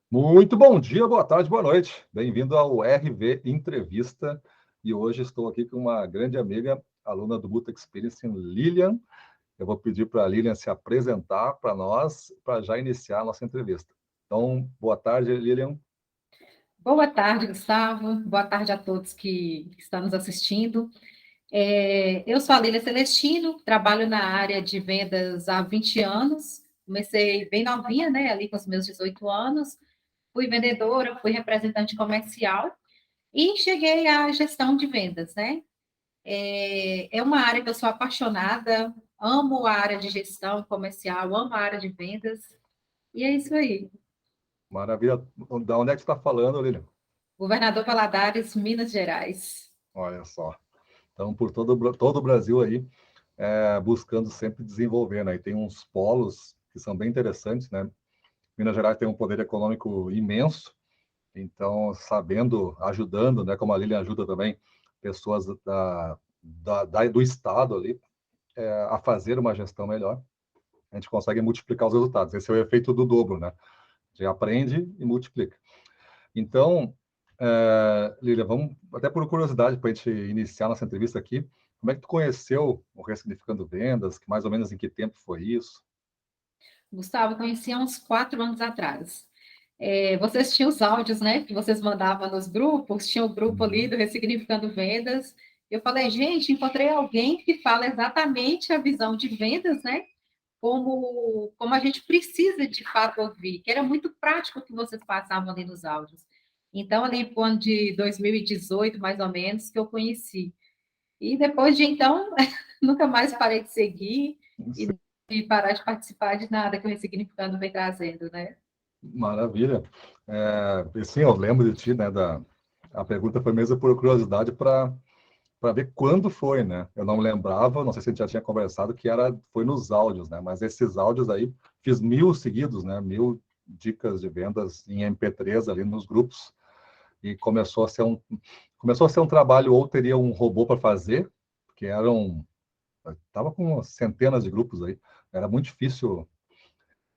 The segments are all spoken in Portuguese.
Muito bom dia, boa tarde, boa noite. Bem-vindo ao RV Entrevista. E hoje estou aqui com uma grande amiga, aluna do Buta Experience, Lilian. Eu vou pedir para a Lilian se apresentar para nós, para já iniciar a nossa entrevista. Então, boa tarde, Lilian. Boa tarde, Gustavo. Boa tarde a todos que estão nos assistindo. Eu sou a Lília Celestino, trabalho na área de vendas há 20 anos. Comecei bem novinha, né, ali com os meus 18 anos. Fui vendedora, fui representante comercial e cheguei à gestão de vendas, né? É uma área que eu sou apaixonada, amo a área de gestão comercial, amo a área de vendas. E é isso aí. Maravilha. Da onde é que você está falando, Lilian? Governador Valadares, Minas Gerais. Olha só. Então, por todo o Brasil aí, buscando sempre desenvolver, né? E tem uns polos que são bem interessantes, né? Minas Gerais tem um poder econômico imenso. Então, sabendo, ajudando, né, como a Lilian ajuda também, pessoas do Estado ali a fazer uma gestão melhor, a gente consegue multiplicar os resultados. Esse é o efeito do dobro, né? A gente aprende e multiplica. Então, Lilian, vamos, até por curiosidade, para a gente iniciar nossa entrevista aqui, como é que tu conheceu o Ressignificando Vendas? Que mais ou menos em que tempo foi isso? Gustavo, eu conheci há uns 4 anos atrás. Vocês tinham os áudios, né, que vocês mandavam nos grupos, tinha o grupo ali Uhum. do Ressignificando Vendas. Eu falei, gente, encontrei alguém que fala exatamente a visão de vendas, né, como a gente precisa de fato ouvir, que era muito prático o que vocês passavam ali nos áudios. Então, ali por ano de 2018, mais ou menos, que eu conheci. E depois de então, nunca mais parei de seguir e de parar de participar de nada que o Ressignificando vem trazendo, né? Maravilha. E sim, eu lembro de ti, né? A pergunta foi mesmo por curiosidade para ver quando foi, né? Eu não lembrava, não sei se a gente já tinha conversado, foi nos áudios, né? Mas esses áudios aí, fiz 1000 seguidos, né? 1000 dicas de vendas em MP3 ali nos grupos e começou a ser um trabalho ou teria um robô para fazer, porque tava com centenas de grupos aí, era muito difícil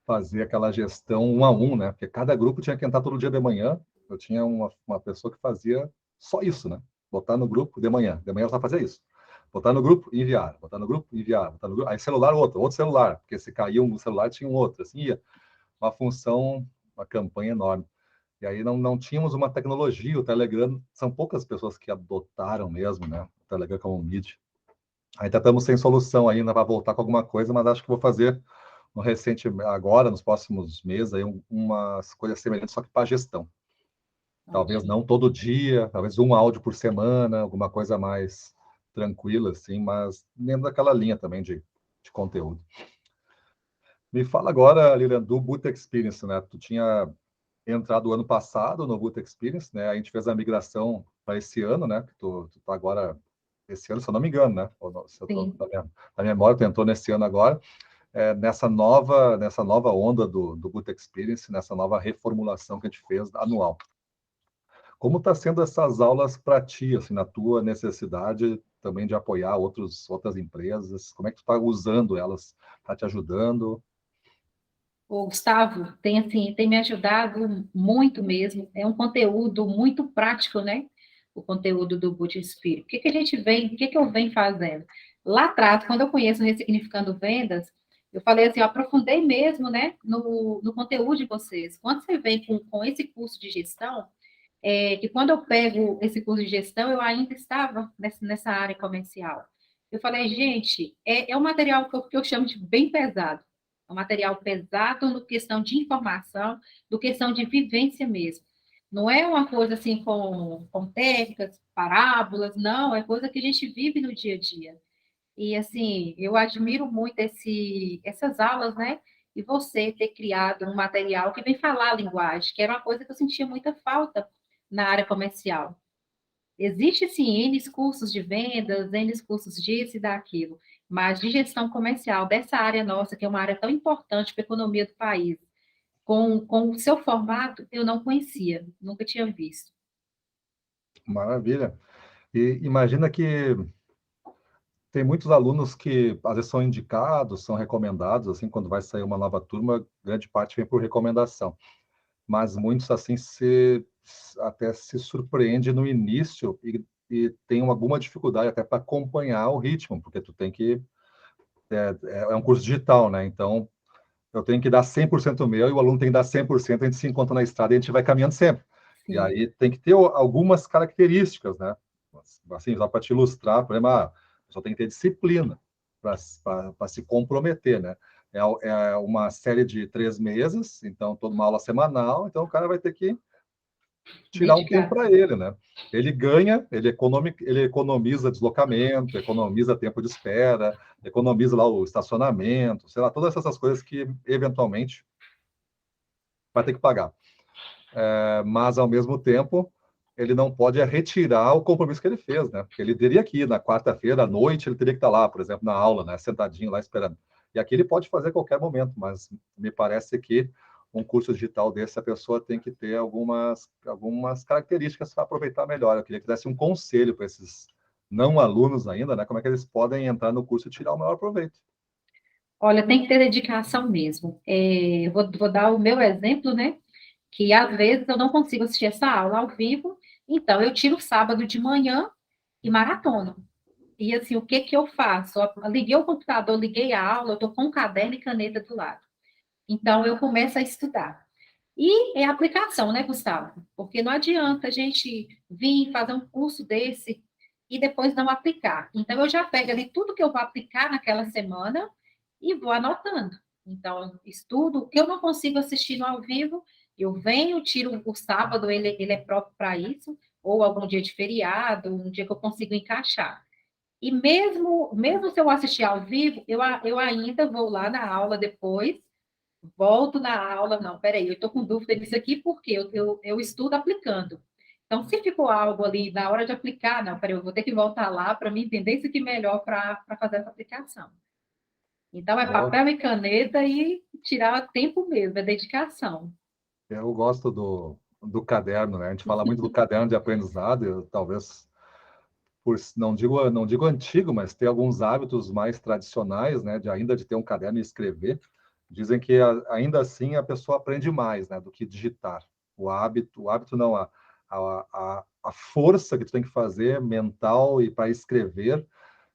fazer aquela gestão um a um, né? Porque cada grupo tinha que entrar todo dia de manhã. Eu tinha uma pessoa que fazia só isso, né? Botar no grupo de manhã ela só fazia isso. Botar no grupo, enviar. Botar no grupo, enviar. Botar no grupo, aí celular, outro celular. Porque se caía um celular, tinha um outro. Assim ia. Uma função, uma campanha enorme. E aí não tínhamos uma tecnologia, o Telegram, são poucas pessoas que adotaram mesmo, né? O Telegram como um mídia. Ainda estamos sem solução ainda para voltar com alguma coisa, mas acho que vou fazer no recente agora, nos próximos meses, aí umas coisas semelhantes, só que para gestão. Talvez Ótimo. não todo dia, talvez um áudio por semana, alguma coisa mais tranquila, assim, mas dentro daquela linha também de conteúdo. Me fala agora, Lilian, do Boot Experience, né? Tu tinha entrado ano passado no Boot Experience, né? A gente fez a migração para esse ano, né? Que tu tá agora, esse ano, se eu não me engano, né? Ou não, se eu tô, Sim. na minha memória, tu entrou nesse ano agora. Nessa nova onda do Boot Experience, nessa nova reformulação que a gente fez anual. Como está sendo essas aulas para ti, assim, na tua necessidade também de apoiar outras empresas? Como é que tu está usando elas? Está te ajudando? O Gustavo tem assim, tem me ajudado muito mesmo. É um conteúdo muito prático, né? O conteúdo do Boot Spirit. O que eu venho fazendo? Lá atrás, quando eu conheço o Ressignificando Vendas, eu falei assim, eu aprofundei mesmo, né, no conteúdo de vocês. Quando você vem com esse curso de gestão, que quando eu pego esse curso de gestão, eu ainda estava nessa área comercial. Eu falei, gente, é um material que eu chamo de bem pesado. É um material pesado no questão de informação, no questão de vivência mesmo. Não é uma coisa assim com técnicas, parábolas, não, é coisa que a gente vive no dia a dia. E assim, eu admiro muito essas aulas, né? E você ter criado um material que vem falar a linguagem, que era uma coisa que eu sentia muita falta na área comercial. Existe sim N cursos de vendas, N cursos disso e daquilo, mas de gestão comercial, dessa área nossa, que é uma área tão importante para a economia do país, com o seu formato, eu não conhecia, nunca tinha visto. Maravilha. E imagina que tem muitos alunos que às vezes são indicados, são recomendados, assim, quando vai sair uma nova turma, grande parte vem por recomendação. mas muitos assim até se surpreende no início e tem alguma dificuldade até para acompanhar o ritmo, porque tu tem que é um curso digital, né? Então eu tenho que dar 100% meu e o aluno tem que dar 100%, a gente se encontra na estrada e a gente vai caminhando sempre. E Sim, aí tem que ter algumas características, né? Assim, só para te ilustrar, por exemplo, só tem que ter disciplina para se comprometer, né? É uma série de 3 meses, então toda uma aula semanal, então o cara vai ter que tirar um tempo dedicar. para ele, né? Ele ganha, ele economiza deslocamento, economiza tempo de espera, economiza lá o estacionamento, sei lá, todas essas coisas que eventualmente vai ter que pagar. Mas ao mesmo tempo ele não pode retirar o compromisso que ele fez, né? Porque ele teria que ir na quarta-feira à noite, ele teria que estar lá, por exemplo, na aula, né? Sentadinho lá esperando. E aqui ele pode fazer a qualquer momento, mas me parece que um curso digital desse, a pessoa tem que ter algumas características para aproveitar melhor. Eu queria que desse um conselho para esses não alunos ainda, né? Como é que eles podem entrar no curso e tirar o maior proveito. Olha, tem que ter dedicação mesmo. Vou dar o meu exemplo, né? Que às vezes eu não consigo assistir essa aula ao vivo, então eu tiro o sábado de manhã e maratono. E assim, o que que eu faço? Eu liguei o computador, liguei a aula, eu estou com um caderno e caneta do lado. Então eu começo a estudar. E é aplicação, né, Gustavo? Porque não adianta a gente vir fazer um curso desse e depois não aplicar. Então, eu já pego ali tudo que eu vou aplicar naquela semana e vou anotando. Então, estudo o que eu não consigo assistir no ao vivo, eu venho, tiro o sábado, ele é próprio para isso, ou algum dia de feriado, um dia que eu consigo encaixar. E mesmo se eu assistir ao vivo, eu ainda vou lá na aula depois, volto na aula, não, peraí, eu estou com dúvida nisso aqui porque eu estudo aplicando. Então, se ficou algo ali na hora de aplicar, não, peraí, eu vou ter que voltar lá para me entender isso aqui melhor para fazer essa aplicação. Então, é Eu, papel e caneta e tirar tempo mesmo, é dedicação. eu gosto do caderno, né? A gente fala muito do caderno de aprendizado, eu talvez não digo antigo, mas tem alguns hábitos mais tradicionais, né, de ainda de ter um caderno e escrever. Dizem que ainda assim a pessoa aprende mais, né, do que digitar. O hábito não, a força que tu tem que fazer mental e para escrever,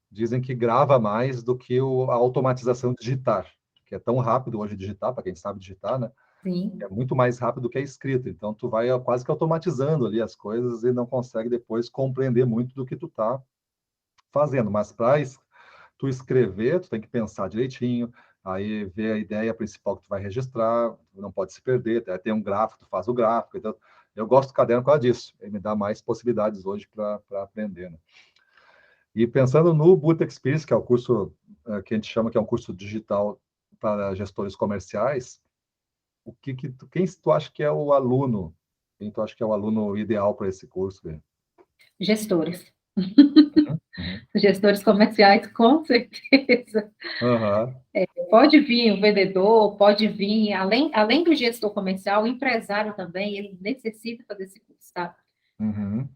dizem que grava mais do que a automatização de digitar, que é tão rápido hoje digitar, para quem sabe digitar, né? É Sim. muito mais rápido que a escrita. Então, tu vai quase que automatizando ali as coisas e não consegue depois compreender muito do que tu tá fazendo. Mas para tu escrever, tu tem que pensar direitinho, aí ver a ideia principal que tu vai registrar, não pode se perder, tem um gráfico, tu faz o gráfico. Então, eu gosto do caderno por causa disso. Ele me dá mais possibilidades hoje para aprender, né? E pensando no Boot Experience, que é o curso que a gente chama que é um curso digital para gestores comerciais, quem tu acha que é o aluno? Quem tu acha que é o aluno ideal para esse curso? Gui? Gestores. Uhum. Gestores comerciais, com certeza. Aham. Pode vir o vendedor, pode vir, além do gestor comercial, o empresário também, ele necessita fazer esse curso, tá? Uhum.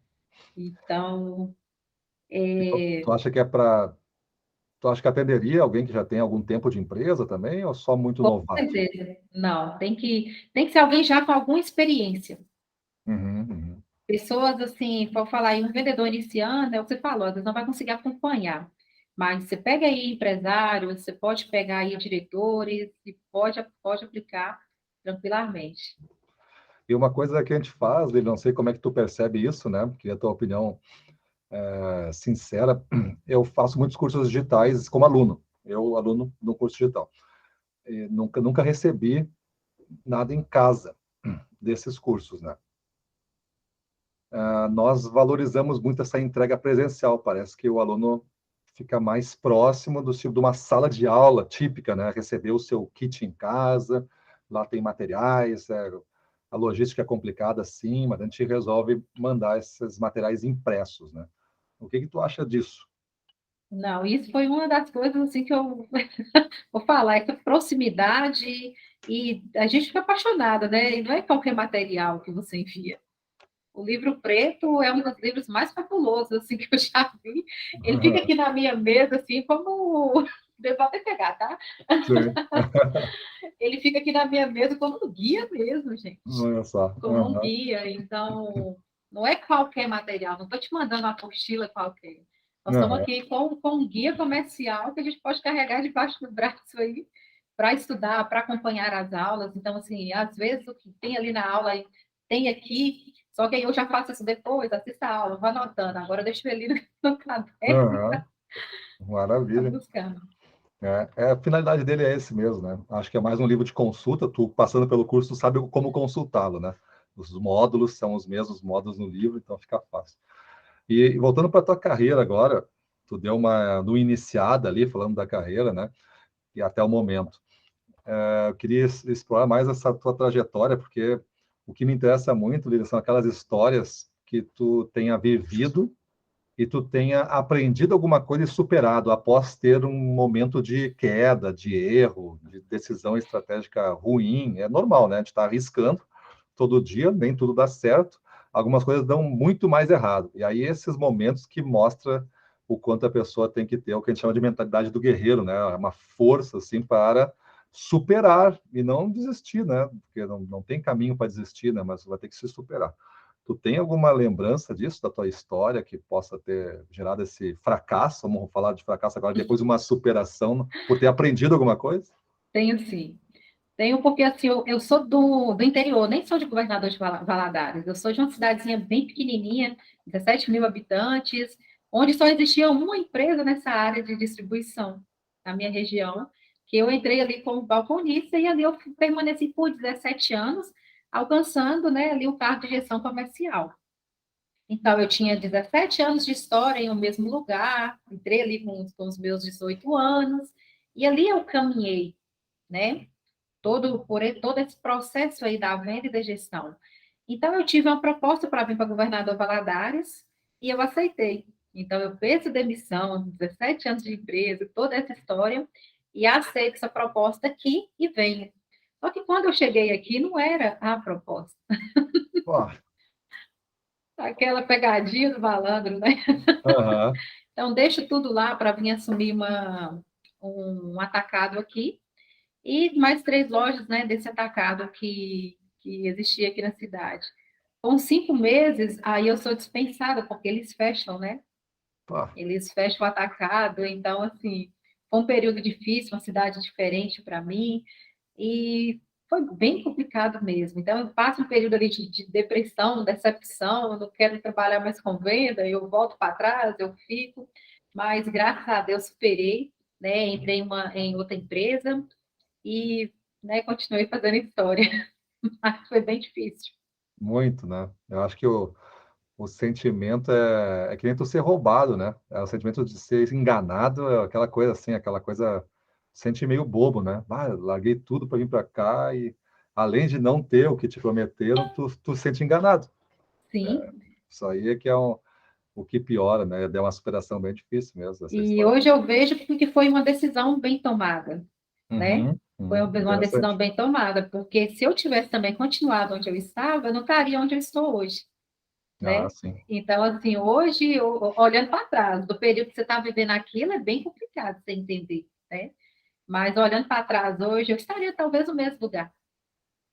Então, E tu acha que é para Tu acha que atenderia alguém que já tem algum tempo de empresa também, ou só muito com novato? certeza, não, tem que ser alguém já com alguma experiência. Uhum, uhum. Pessoas assim, para falar aí, um vendedor iniciando, é o que você falou, às vezes não vai conseguir acompanhar. Mas você pega aí empresários, você pode pegar aí diretores e pode aplicar tranquilamente. E uma coisa que a gente faz, Lili, não sei como é que tu percebe isso, né? Queria a tua opinião sincera. Eu faço muitos cursos digitais como aluno. Eu, aluno no curso digital. E nunca recebi nada em casa desses cursos, né? Nós valorizamos muito essa entrega presencial. Parece que o aluno fica mais próximo do tipo de uma sala de aula típica, né? Receber o seu kit em casa, lá tem materiais, a logística é complicada, sim, mas a gente resolve mandar esses materiais impressos, né? O que tu acha disso? Não, isso foi uma das coisas assim que eu vou falar, é que a proximidade e a gente fica apaixonada, né? E não é qualquer material que você envia. O livro preto é um dos livros mais fabulosos assim que eu já vi. Ele fica aqui na minha mesa assim como Devo até pegar, tá? Sim. Ele fica aqui na minha mesa como um guia mesmo, gente. Olha só. Como um Aham. guia. Então, não é qualquer material, não estou te mandando uma apostila qualquer. Nós estamos Aham. aqui com um guia comercial que a gente pode carregar debaixo do braço aí para estudar, para acompanhar as aulas. Então, assim, às vezes o que tem ali na aula tem aqui, só que aí eu já faço isso depois, assista a aula, vou anotando. Agora deixa eu ali no caderno Aham. para Maravilha. buscar. A finalidade dele é esse mesmo, né? Acho que é mais um livro de consulta. Tu passando pelo curso, tu sabe como consultá-lo, né? Os módulos são os mesmos módulos no livro, então fica fácil. E voltando para tua carreira agora, tu deu uma no iniciada ali, falando da carreira, né? E até o momento. Eu queria explorar mais essa tua trajetória, porque o que me interessa muito, Lívia, são aquelas histórias que tu tenha vivido e tu tenha aprendido alguma coisa e superado após ter um momento de queda, de erro, de decisão estratégica ruim. É normal, né? A gente está arriscando todo dia, nem tudo dá certo. Algumas coisas dão muito mais errado. E aí esses momentos que mostra o quanto a pessoa tem que ter o que a gente chama de mentalidade do guerreiro, né? Uma força assim para superar e não desistir, né? Porque não tem caminho para desistir, né? Mas vai ter que se superar. Tu tem alguma lembrança disso, da tua história, que possa ter gerado esse fracasso? Vamos falar de fracasso agora, depois de uma superação, por ter aprendido alguma coisa? Tenho sim. Tenho porque assim, eu sou do interior, nem sou de Governador de Valadares, eu sou de uma cidadezinha bem pequenininha, 17 mil habitantes, onde só existia uma empresa nessa área de distribuição, na minha região, que eu entrei ali como balconista e ali eu permaneci por 17 anos, alcançando, né, ali o cargo de gestão comercial. Então, eu tinha 17 anos de história em um mesmo lugar, entrei ali com os meus 18 anos, e ali eu caminhei, né? Todo esse processo aí da venda e da gestão. Então, eu tive uma proposta para vir para Governador Valadares e eu aceitei. Então, eu peço demissão, 17 anos de empresa, toda essa história, e aceito essa proposta aqui e venho. Só que quando eu cheguei aqui, não era a proposta. Pô, Aquela pegadinha do malandro, né? aham, Então, deixo tudo lá para vir assumir um atacado aqui e mais 3 lojas, né, desse atacado que existia aqui na cidade. Com 5 meses, aí eu sou dispensada, porque eles fecham, né? pô, Eles fecham o atacado, então, assim, foi um período difícil, uma cidade diferente para mim, e foi bem complicado mesmo. Então, eu passo um período ali de depressão, decepção, eu não quero trabalhar mais com venda, eu volto para trás, eu fico, mas graças a Deus superei, né? Entrei em outra empresa, e, né, continuei fazendo história. Mas foi bem difícil. muito, né? Eu acho que o sentimento é que nem tu ser roubado, né? É o sentimento de ser enganado, é aquela coisa assim, aquela coisa, sente meio bobo, né? Ah, eu larguei tudo para vir para cá e, além de não ter o que te prometeram, tu se sente enganado. Sim. Isso aí é que é o que piora, né? É uma superação bem difícil mesmo, essa E história. hoje eu vejo que foi uma decisão bem tomada, né? Foi uma decisão Interessante. bem tomada, porque se eu tivesse também continuado onde eu estava, eu não estaria onde eu estou hoje, Ah, né? sim. Então, assim, hoje, olhando para trás, do período que você está vivendo aquilo, é bem complicado você entender, né? Mas olhando para trás hoje, eu estaria talvez no mesmo lugar,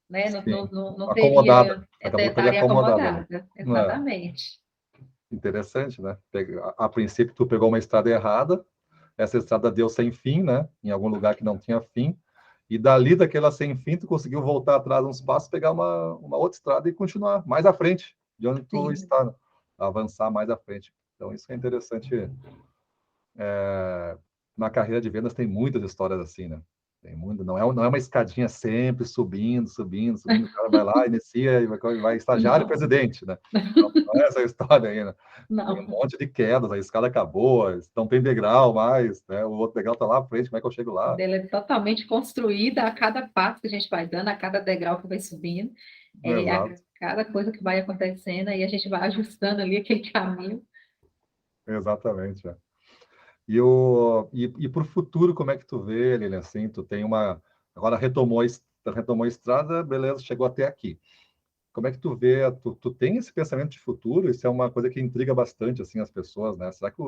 né? Sim. Não Acomodada. teria, Daqui a pouco estaria estaria acomodada ali. acomodada, É, exatamente. interessante, né? A princípio, tu pegou uma estrada errada, essa estrada deu sem fim, né? Em algum lugar que não tinha fim. E dali, daquela sem fim, tu conseguiu voltar atrás uns passos, pegar uma outra estrada e continuar mais à frente de onde tu Sim. está, né? Avançar mais à frente. Então, isso é interessante. Na carreira de vendas tem muitas histórias assim, né? Tem muito, não é uma escadinha sempre subindo, subindo, subindo, o cara vai lá, inicia e vai estagiário e Não, presidente, né? Não é essa história aí, né? Tem um não. monte de quedas, a escada acabou, não tem degrau mais, né? O outro degrau tá lá à frente, como é que eu chego lá? Ela é totalmente construída a cada passo que a gente vai dando, a cada degrau que vai subindo, a Exato, cada coisa que vai acontecendo, aí a gente vai ajustando ali aquele caminho. exatamente. É. E para o futuro, como é que tu vê, Lilian, assim, tu tem uma, agora retomou a estrada, beleza, chegou até aqui. Como é que tu vê, tu tem esse pensamento de futuro? Isso é uma coisa que intriga bastante, assim, as pessoas, né? Será que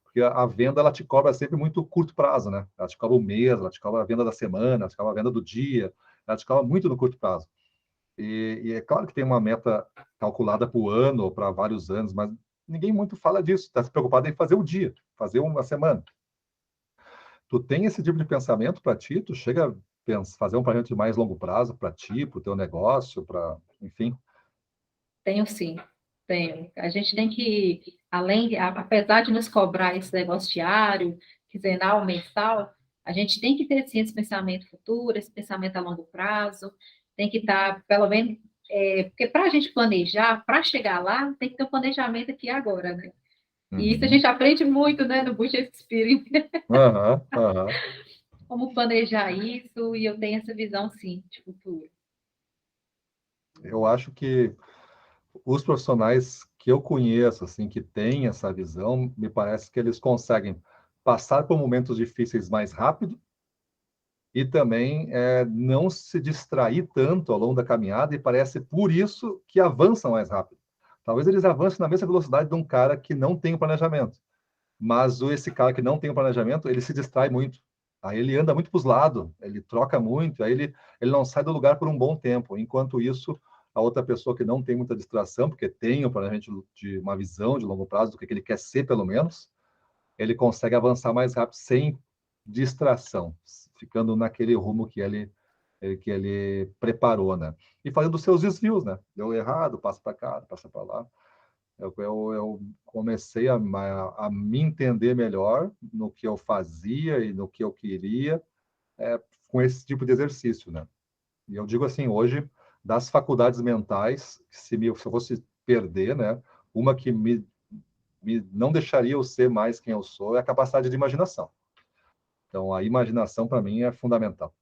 Porque a venda, ela te cobra sempre muito curto prazo, né? Ela te cobra um mês, ela te cobra a venda da semana, ela te cobra a venda do dia, ela te cobra muito no curto prazo. E é claro que tem uma meta calculada para o ano ou para vários anos, mas ninguém muito fala disso. Está se preocupado em fazer o dia, fazer uma semana. Tu tem esse tipo de pensamento para ti? Tu chega a fazer um planejamento de mais longo prazo para ti, para o teu negócio, para, enfim. Tenho sim, tenho. A gente tem que, apesar de nos cobrar esse negócio diário, quinzenal, mensal, a gente tem que ter sim esse pensamento futuro, esse pensamento a longo prazo, tem que estar, pelo menos, porque para a gente planejar, para chegar lá, tem que ter um planejamento aqui agora, né? E isso a Uhum. gente aprende muito, né, no Business Spirit, Aham, aham. como planejar isso, e eu tenho essa visão, sim, de futuro. Eu acho que os profissionais que eu conheço, assim, que têm essa visão, me parece que eles conseguem passar por momentos difíceis mais rápido e também não se distrair tanto ao longo da caminhada, e parece por isso que avançam mais rápido. Talvez eles avancem na mesma velocidade de um cara que não tem o planejamento, mas esse cara que não tem o planejamento, ele se distrai muito. Aí ele anda muito para os lados, ele troca muito, aí ele não sai do lugar por um bom tempo. Enquanto isso, a outra pessoa que não tem muita distração, porque tem o planejamento de uma visão de longo prazo do que ele quer ser, pelo menos, ele consegue avançar mais rápido sem distração, ficando naquele rumo que ele preparou, né? E fazendo os seus desvios, né? Deu errado, passa para cá, passa para lá. Eu comecei a me entender melhor no que eu fazia e no que eu queria com esse tipo de exercício, né? E eu digo assim, hoje, das faculdades mentais, se eu fosse perder, né? Uma que me não deixaria eu ser mais quem eu sou é a capacidade de imaginação. Então, a imaginação, para mim, é fundamental.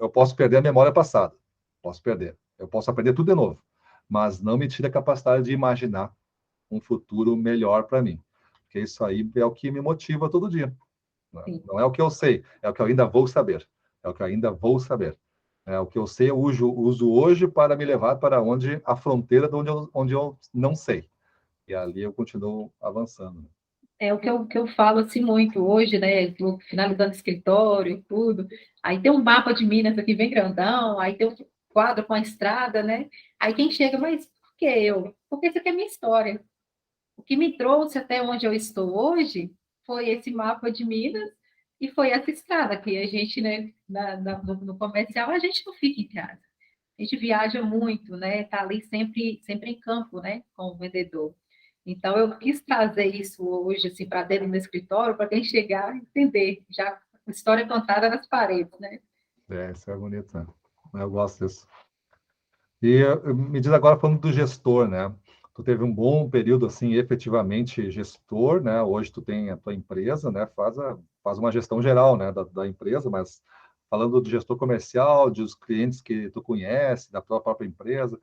Eu posso perder a memória passada, posso perder. Eu posso aprender tudo de novo, mas não me tira a capacidade de imaginar um futuro melhor para mim. Porque isso aí é o que me motiva todo dia. Né? Sim. Não é o que eu sei, é o que eu ainda vou saber. É o que eu ainda vou saber. É o que eu sei, eu uso hoje para me levar para onde a fronteira de onde eu não sei. E ali eu continuo avançando. É o que eu falo assim muito hoje, né? Estou finalizando o escritório e tudo. Aí tem um mapa de Minas aqui bem grandão, aí tem um quadro com a estrada, né? Aí quem chega, mas por que eu? Porque isso aqui é minha história. O que me trouxe até onde eu estou hoje foi esse mapa de Minas e foi essa estrada que a gente, né, no comercial, a gente não fica em casa. A gente viaja muito, né? Tá ali sempre em campo, né, com o vendedor. Então eu quis trazer isso hoje assim para dentro do meu escritório para quem chegar entender, já a história contada nas paredes, né? Isso é bonito, né? Eu gosto disso. E me diz agora, falando do gestor, né? Tu teve um bom período, assim, efetivamente gestor, né? Hoje tu tem a tua empresa, né? Faz uma gestão geral, né? Da empresa, mas falando do gestor comercial, dos clientes que tu conhece, da tua própria empresa,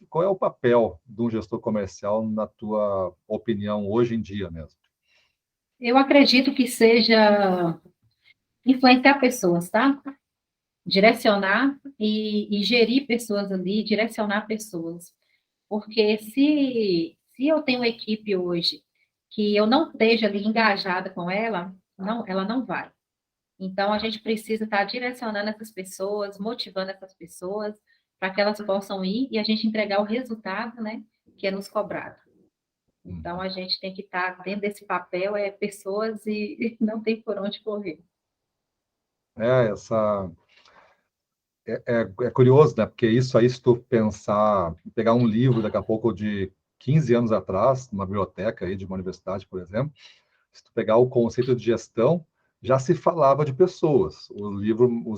qual é o papel de um gestor comercial, na tua opinião, hoje em dia mesmo? Eu acredito que seja influenciar pessoas, tá? Direcionar e gerir pessoas ali, direcionar pessoas. Porque se eu tenho uma equipe hoje que eu não esteja ali engajada com ela, não, ela não vai. Então, a gente precisa estar direcionando essas pessoas, motivando essas pessoas, para que elas possam ir e a gente entregar o resultado, né, que é nos cobrado. Então, a gente tem que estar dentro desse papel, pessoas e não tem por onde correr. É, essa é curioso, né? Porque isso aí, se tu pensar, pegar um livro daqui a pouco de 15 anos atrás, numa biblioteca aí de uma universidade, por exemplo, se tu pegar o conceito de gestão, já se falava de pessoas, os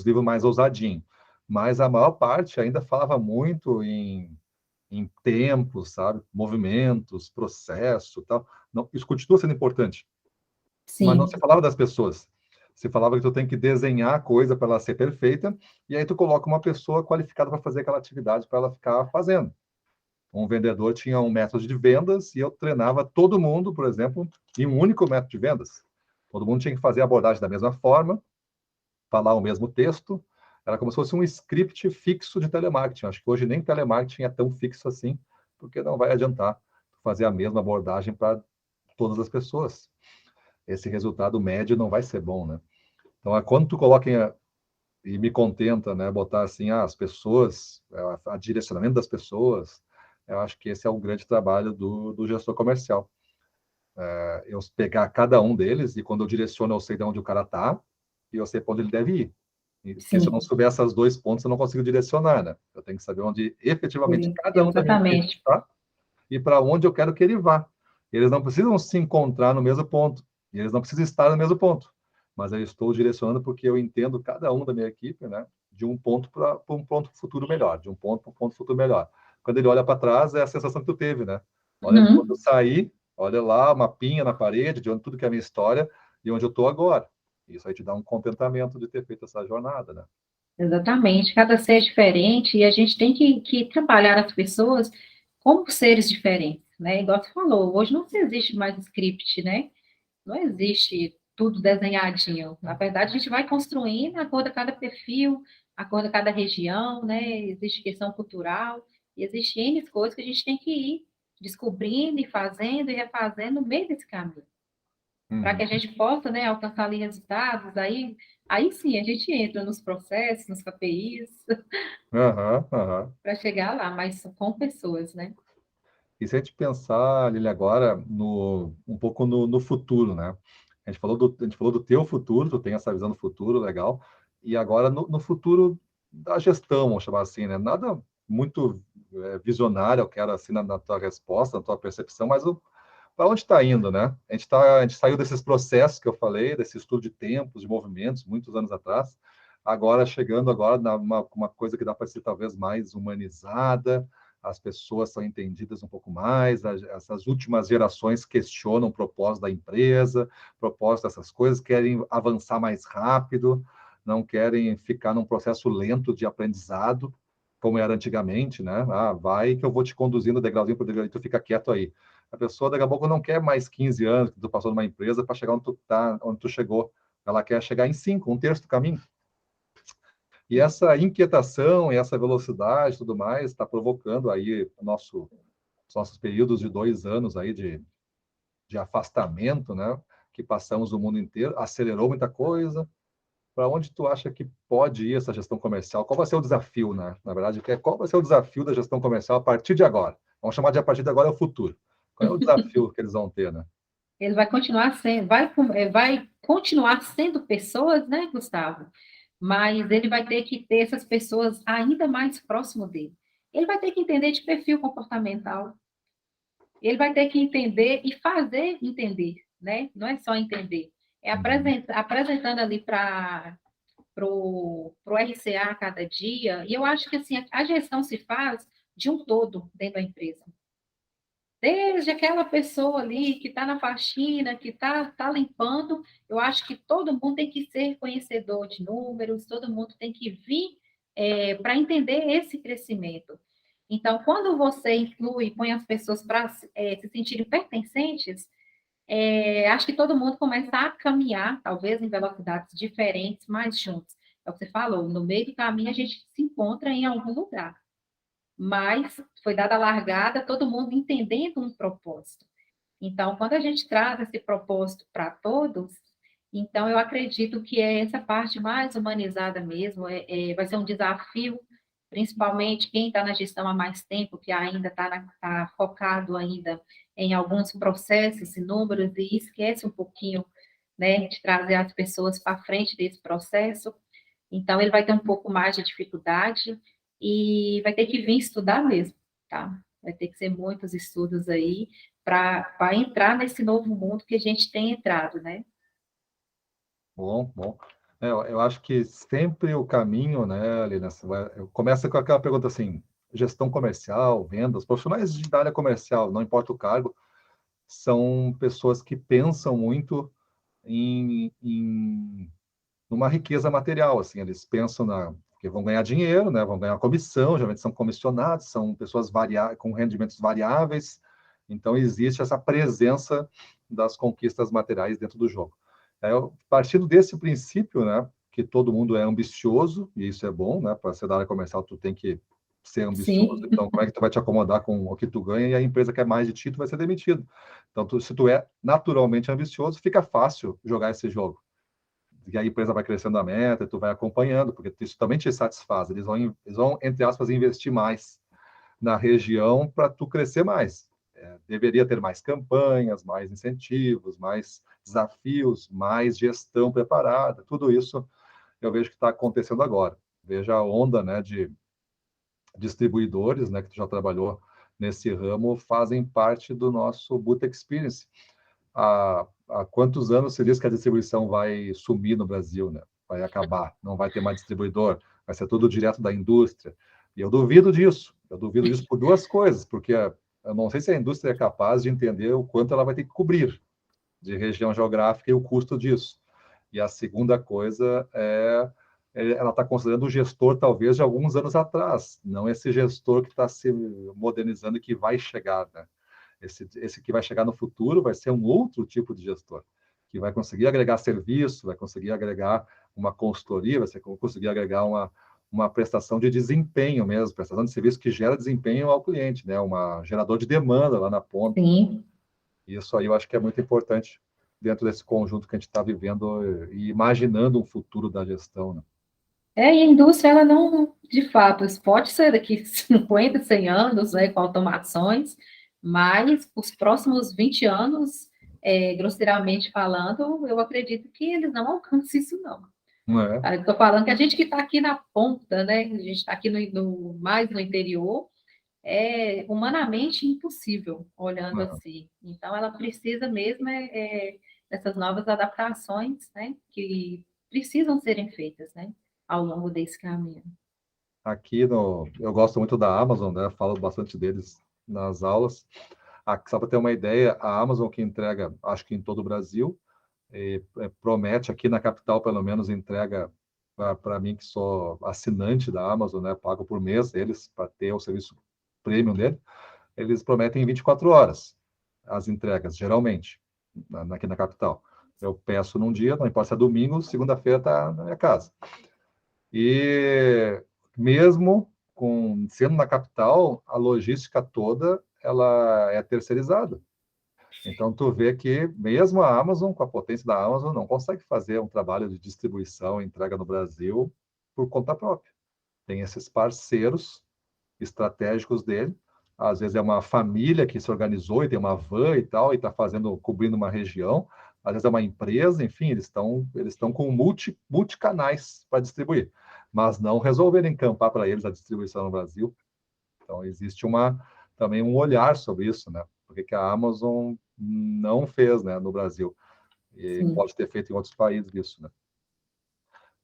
livros mais ousadinhos, mas a maior parte ainda falava muito em tempos, sabe? Movimentos, processo, tal. Não, isso continua sendo importante, mas não Sim, se falava das pessoas. Se falava que tu tem que desenhar a coisa para ela ser perfeita, e aí tu coloca uma pessoa qualificada para fazer aquela atividade para ela ficar fazendo. Um vendedor tinha um método de vendas e eu treinava todo mundo, por exemplo, em um único método de vendas. Todo mundo tinha que fazer a abordagem da mesma forma, falar o mesmo texto. Era como se fosse um script fixo de telemarketing. Acho que hoje nem telemarketing é tão fixo assim, porque não vai adiantar fazer a mesma abordagem para todas as pessoas. esse resultado médio não vai ser bom, né? Então, quando tu coloca e me contenta, né, botar assim, as pessoas, a direcionamento das pessoas, eu acho que esse é o grande trabalho do gestor comercial. Eu pegar cada um deles e quando eu direciono, eu sei de onde o cara está e eu sei para onde ele deve ir. Porque se eu não Sim, souber esses dois pontos, eu não consigo direcionar, né? Eu tenho que saber onde efetivamente cada um da minha equipe exatamente. está e para onde eu quero que ele vá. Eles não precisam se encontrar no mesmo ponto, e eles não precisam estar no mesmo ponto, mas eu estou direcionando porque eu entendo cada um da minha equipe, né, de um ponto para um ponto futuro melhor, de um ponto para um ponto futuro melhor. Quando ele olha para trás, é a sensação que tu teve, né? Olha de quando eu Uhum. saí, olha lá, mapinha na parede, de onde tudo que é a minha história e onde eu estou agora. Isso aí te dá um contentamento de ter feito essa jornada, né? Exatamente, cada ser é diferente e a gente tem que trabalhar as pessoas como seres diferentes, né? Igual você falou, hoje não se existe mais script, né? Não existe tudo desenhadinho. Na verdade, a gente vai construindo a cor de cada perfil, a cor de cada região, né? Existe questão cultural, e existe N coisas que a gente tem que ir descobrindo e fazendo e refazendo no meio desse caminho, para que a Uhum. gente possa, né, alcançar ali resultados, aí sim a gente entra nos processos, nos KPIs, Aham, aham. para chegar lá, mas com pessoas, né? E se a gente pensar, Lili, agora um pouco no futuro, né? A gente falou do teu futuro, tu tem essa visão do futuro, legal. E agora no futuro da gestão, vamos chamar assim, né? Nada muito visionário, eu quero assim na tua resposta, na tua percepção, mas para onde está indo, né? A gente saiu desses processos que eu falei, desse estudo de tempos, de movimentos, muitos anos atrás, agora chegando agora uma coisa que dá para ser talvez mais humanizada, as pessoas são entendidas um pouco mais, essas últimas gerações questionam o propósito da empresa, propósito dessas coisas, querem avançar mais rápido, não querem ficar num processo lento de aprendizado, como era antigamente, né? Ah, vai que eu vou te conduzindo degrauzinho por degrauzinho, tu fica quieto aí. A pessoa daqui a pouco não quer mais 15 anos que tu passou numa empresa para chegar onde tu tá, onde tu chegou. Ela quer chegar em 5, um terço do caminho. E essa inquietação e essa velocidade e tudo mais está provocando aí os nossos períodos de 2 anos aí de afastamento, né? Que passamos o mundo inteiro, acelerou muita coisa. Para onde tu acha que pode ir essa gestão comercial? Qual vai ser o desafio, né? Na verdade, qual vai ser o desafio da gestão comercial a partir de agora? Vamos chamar de a partir de agora é o futuro. Qual é o desafio que eles vão ter, né? Ele vai continuar sendo, vai continuar sendo pessoas, né, Gustavo? Mas ele vai ter que ter essas pessoas ainda mais próximo dele. Ele vai ter que entender de perfil comportamental. Ele vai ter que entender e fazer entender, né? Não é só entender. É Uhum. apresentando ali para o RCA a cada dia. E eu acho que assim, a gestão se faz de um todo dentro da empresa. Desde aquela pessoa ali que está na faxina, que tá limpando, eu acho que todo mundo tem que ser conhecedor de números, todo mundo tem que vir para entender esse crescimento. Então, quando você inclui, põe as pessoas para se sentirem pertencentes, acho que todo mundo começa a caminhar, talvez em velocidades diferentes, mas juntos. É o que você falou, no meio do caminho a gente se encontra em algum lugar, mas foi dada a largada, todo mundo entendendo um propósito. Então, quando a gente traz esse propósito para todos, então eu acredito que é essa parte mais humanizada mesmo, vai ser um desafio, principalmente quem está na gestão há mais tempo, que ainda está focado ainda em alguns processos e números e esquece um pouquinho, né, de trazer as pessoas para frente desse processo. Então, ele vai ter um pouco mais de dificuldade e vai ter que vir estudar mesmo, tá? Vai ter que ser muitos estudos aí para entrar nesse novo mundo que a gente tem entrado, né? Bom, bom. Eu acho que sempre o caminho, né, ali começa com aquela pergunta assim, gestão comercial, vendas, profissionais da área comercial, não importa o cargo, são pessoas que pensam muito em numa riqueza material, assim, eles pensam que vão ganhar dinheiro, né, vão ganhar comissão, geralmente são comissionados, são pessoas com rendimentos variáveis, então existe essa presença das conquistas materiais dentro do jogo. Partindo desse princípio, né, que todo mundo é ambicioso, e isso é bom, né, para ser da área comercial tu tem que ser ambicioso. Sim, Então, como é que tu vai te acomodar com o que tu ganha e a empresa quer mais de ti, tu vai ser demitido. Então, se tu é naturalmente ambicioso, fica fácil jogar esse jogo. E a empresa vai crescendo a meta, tu vai acompanhando, porque isso também te satisfaz. Eles vão, entre aspas, investir mais na região para tu crescer mais. Deveria ter mais campanhas, mais incentivos, mais desafios, mais gestão preparada. Tudo isso eu vejo que está acontecendo agora. Veja a onda, né, de distribuidores, né, que tu já trabalhou nesse ramo, fazem parte do nosso Boot Experience. Há quantos anos se diz que a distribuição vai sumir no Brasil, né? Vai acabar, não vai ter mais distribuidor, vai ser tudo direto da indústria. E eu duvido disso. Eu duvido disso por duas coisas, porque eu não sei se a indústria é capaz de entender o quanto ela vai ter que cobrir de região geográfica e o custo disso. E a segunda coisa ela está considerando o gestor talvez de alguns anos atrás, não esse gestor que está se modernizando e que vai chegar, né? Esse que vai chegar no futuro vai ser um outro tipo de gestor, que vai conseguir agregar serviço, vai conseguir agregar uma consultoria, vai conseguir agregar uma prestação de desempenho mesmo, prestação de serviço que gera desempenho ao cliente, né? Um gerador de demanda lá na ponta. sim. Isso aí eu acho que é muito importante dentro desse conjunto que a gente está vivendo e imaginando um futuro da gestão, né? E a indústria, ela não, de fato, isso pode ser daqui 50, 100 anos, né, com automações, mas os próximos 20 anos, grosseiramente falando, eu acredito que eles não alcançam isso, não. Não é? Estou falando que a gente que está aqui na ponta, né, a gente está aqui mais no interior, é humanamente impossível, olhando Não. assim. Então, ela precisa mesmo dessas novas adaptações, né, que precisam serem feitas, né, ao longo desse caminho. Aqui eu gosto muito da Amazon, né? Falo bastante deles nas aulas. Só para ter uma ideia, a Amazon que entrega, acho que em todo o Brasil, promete aqui na capital, pelo menos, entrega para mim que sou assinante da Amazon, né? Pago por mês eles para ter o serviço premium dele. Eles prometem 24 horas as entregas, geralmente, aqui na capital. Eu peço num dia, não importa se é domingo, segunda-feira está na minha casa. E mesmo sendo na capital, a logística toda ela é terceirizada. Então, tu vê que mesmo a Amazon, com a potência da Amazon, não consegue fazer um trabalho de distribuição e entrega no Brasil por conta própria. Tem esses parceiros estratégicos dele. Às vezes é uma família que se organizou e tem uma van e tal, e está cobrindo uma região. Às vezes é uma empresa, enfim, eles estão com multicanais para distribuir, mas não resolveram encampar para eles a distribuição no Brasil. Então, existe também um olhar sobre isso, né? Porque que a Amazon não fez, né, no Brasil. E Sim. pode ter feito em outros países isso, né?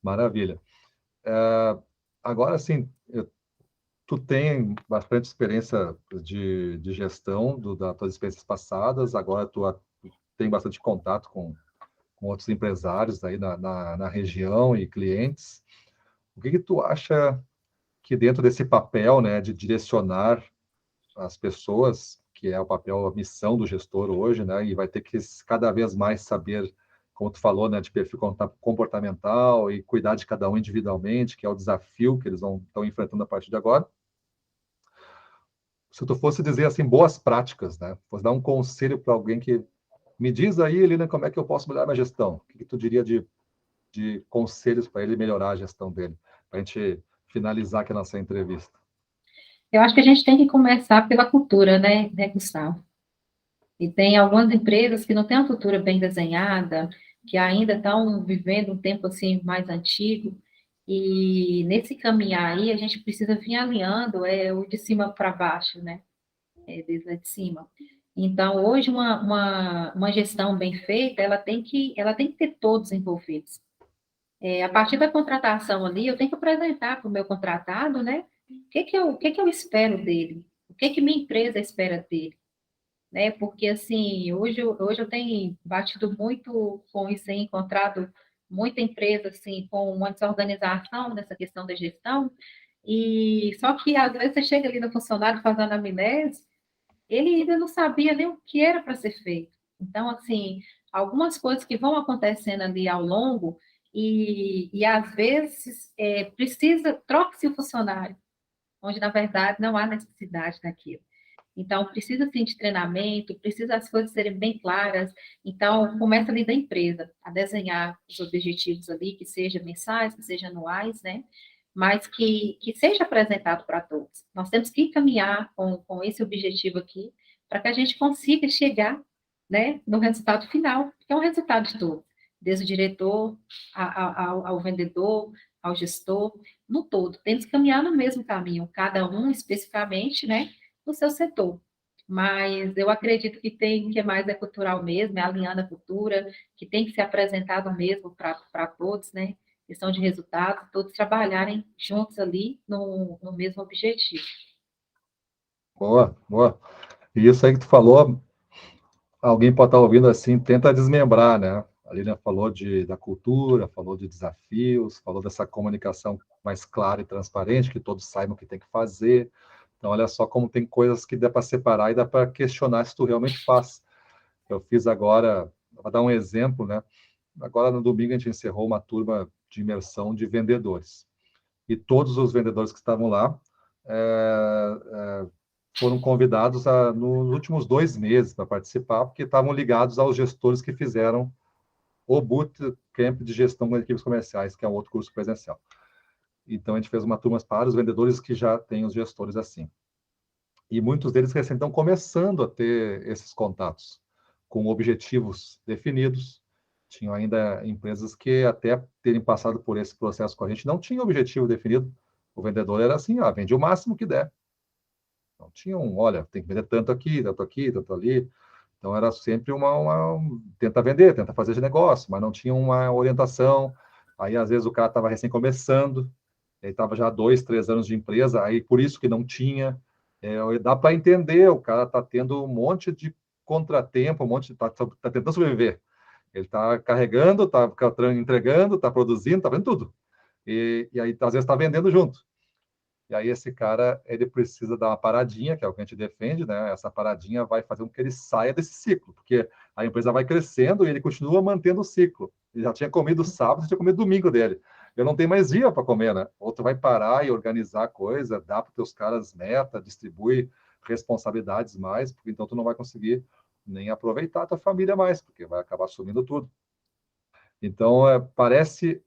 Maravilha. Agora, sim, tu tem bastante experiência de gestão das tuas experiências passadas, agora tu tem bastante contato com outros empresários aí na região e clientes. O que tu acha que dentro desse papel, né, de direcionar as pessoas, que é o papel, a missão do gestor hoje, né, e vai ter que cada vez mais saber, como tu falou, né, de perfil comportamental e cuidar de cada um individualmente, que é o desafio que eles estão enfrentando a partir de agora. Se tu fosse dizer assim, boas práticas, né, fosse dar um conselho para alguém que me diz aí, Helena, como é que eu posso melhorar minha gestão? O que tu diria de conselhos para ele melhorar a gestão dele? Para a gente finalizar aqui a nossa entrevista. Eu acho que a gente tem que começar pela cultura, né, Gustavo? E tem algumas empresas que não têm uma cultura bem desenhada, que ainda estão vivendo um tempo assim mais antigo. E nesse caminhar aí, a gente precisa vir alinhando o de cima para baixo, né? Desde lá de cima. Então, hoje, uma gestão bem feita, ela tem que ter todos envolvidos. A partir da contratação ali, eu tenho que apresentar para o meu contratado, né? O que que eu espero dele? O que que minha empresa espera dele? Né? Porque, assim, hoje eu tenho batido muito com isso, aí, encontrado muita empresa, assim, com uma desorganização nessa questão da gestão, e só que, às vezes, você chega ali no funcionário fazendo amnésia, ele ainda não sabia nem o que era para ser feito. Então, assim, algumas coisas que vão acontecendo ali ao longo, e às vezes, troca-se o funcionário, onde, na verdade, não há necessidade daquilo. Então, precisa, sim, de treinamento, precisa as coisas serem bem claras. Então, começa ali da empresa, a desenhar os objetivos ali, que sejam mensais, que sejam anuais, né? Mas que seja apresentado para todos. Nós temos que caminhar com esse objetivo aqui, para que a gente consiga chegar, né, no resultado final, que é um resultado de todos, desde o diretor ao vendedor, ao gestor, no todo. Temos que caminhar no mesmo caminho, cada um especificamente, né, no seu setor. Mas eu acredito que tem que é mais é cultural mesmo, é alinhando a cultura, que tem que ser apresentado mesmo para todos, né? Questão de resultado, todos trabalharem juntos ali no mesmo objetivo. Boa, boa. E isso aí que tu falou, alguém pode estar ouvindo assim, tenta desmembrar, né? A Lilian falou da cultura, falou de desafios, falou dessa comunicação mais clara e transparente, que todos saibam o que tem que fazer. Então, olha só como tem coisas que dá para separar e dá para questionar se tu realmente faz. Eu fiz agora, vou dar um exemplo, né? Agora, no domingo, a gente encerrou uma turma de imersão de vendedores. E todos os vendedores que estavam lá foram convidados nos últimos 2 meses para participar, porque estavam ligados aos gestores que fizeram o Bootcamp de Gestão com Equipes Comerciais, que é um outro curso presencial. Então, a gente fez uma turma para os vendedores que já têm os gestores assim. E muitos deles recém estão começando a ter esses contatos, com objetivos definidos. Tinham ainda empresas que, até terem passado por esse processo com a gente, não tinham objetivo definido. O vendedor era assim, vende o máximo que der. Não tinha olha, tem que vender tanto aqui, tanto ali. Então, era sempre tenta vender, tenta fazer de negócio, mas não tinha uma orientação. Aí, às vezes, o cara estava recém começando, ele estava já há 2, 3 anos de empresa, aí por isso que não tinha. Dá para entender, o cara está tendo um monte de contratempo, está tentando sobreviver. Ele está carregando, está entregando, está produzindo, está vendo tudo. E aí, às vezes, está vendendo junto. E aí esse cara, ele precisa dar uma paradinha, que é o que a gente defende, né? Essa paradinha vai fazer com que ele saia desse ciclo, porque a empresa vai crescendo e ele continua mantendo o ciclo. Ele já tinha comido sábado, tinha comido domingo dele. Eu não tenho mais dia para comer, né? Ou tu vai parar e organizar a coisa, dá para os teus caras meta, distribui responsabilidades mais, porque então tu não vai conseguir nem aproveitar a tua família mais, porque vai acabar sumindo tudo. Então, parece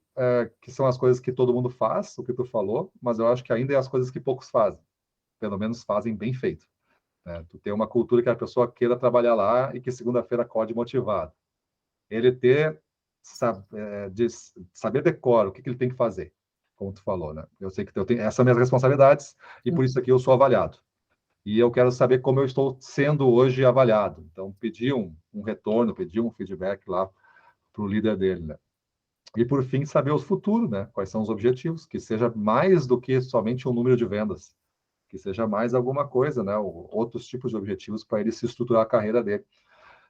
que são as coisas que todo mundo faz, o que tu falou, mas eu acho que ainda é as coisas que poucos fazem. Pelo menos fazem bem feito. Né? Tu tem uma cultura que a pessoa queira trabalhar lá e que segunda-feira acorde motivado. Ele de saber decor o que ele tem que fazer, como tu falou, né? Eu sei que eu tenho, essas são minhas responsabilidades e por isso aqui eu sou avaliado. E eu quero saber como eu estou sendo hoje avaliado. Então, pedir um retorno, pedir um feedback lá para o líder dele, né? E, por fim, saber o futuro, né? Quais são os objetivos, que seja mais do que somente um número de vendas, que seja mais alguma coisa, né? Outros tipos de objetivos para ele se estruturar a carreira dele.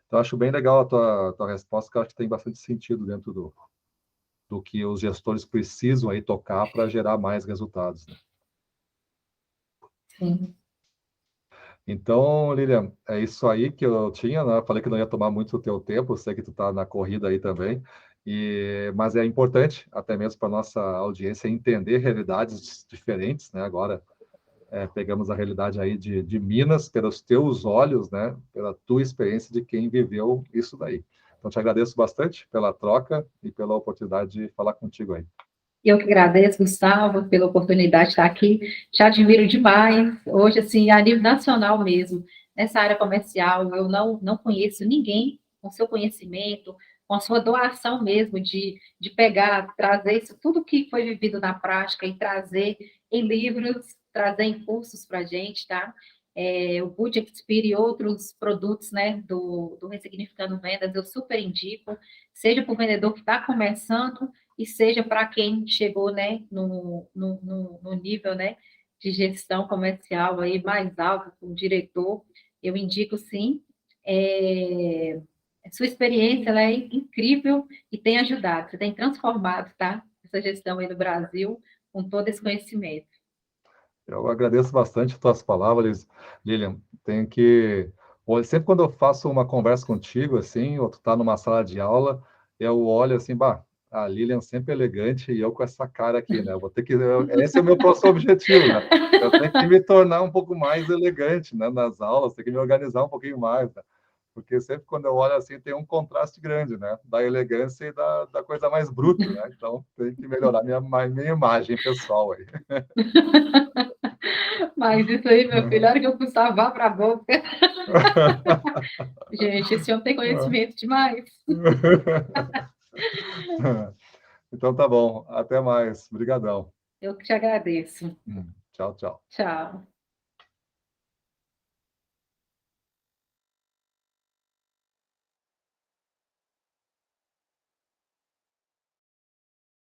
Então, acho bem legal a tua resposta, que eu acho que tem bastante sentido dentro do que os gestores precisam aí tocar para gerar mais resultados, né? Sim. Então, Lilian, é isso aí que eu tinha, né? Falei que não ia tomar muito o teu tempo, sei que tu está na corrida aí também, mas é importante, até mesmo para a nossa audiência, entender realidades diferentes, né? Agora, pegamos a realidade aí de Minas pelos teus olhos, né? Pela tua experiência de quem viveu isso daí. Então, te agradeço bastante pela troca e pela oportunidade de falar contigo aí. Eu que agradeço, Gustavo, pela oportunidade de estar aqui. Te admiro demais. Hoje, assim, a nível nacional mesmo, nessa área comercial, eu não conheço ninguém com seu conhecimento, com a sua doação mesmo, de pegar, trazer isso, tudo que foi vivido na prática e trazer em livros, trazer em cursos para a gente, tá? O Boot Experience e outros produtos, né, do Ressignificando Vendas, eu super indico, seja para o vendedor que está começando, e seja para quem chegou, né, no nível, né, de gestão comercial aí mais alto, com o diretor, eu indico sim. Sua experiência ela é incrível e tem ajudado, você tem transformado, tá? Essa gestão aí no Brasil com todo esse conhecimento. Eu agradeço bastante as tuas palavras, Lilian. Tenho que... Sempre quando eu faço uma conversa contigo, assim, ou tu tá numa sala de aula, eu olho assim, a Lilian sempre elegante e eu com essa cara aqui, né? Eu vou ter que. Esse é o meu próximo objetivo, né? Eu tenho que me tornar um pouco mais elegante, né? Nas aulas, tenho que me organizar um pouquinho mais, né? Porque sempre quando eu olho assim tem um contraste grande, né? Da elegância e da coisa mais bruta, né? Então tem que melhorar minha imagem pessoal aí. Mas isso aí, meu filho, a hora que eu custava vá para a boca. Gente, esse homem tem conhecimento demais. Então tá bom, até mais. Obrigadão. Eu que te agradeço. Tchau, tchau. Tchau.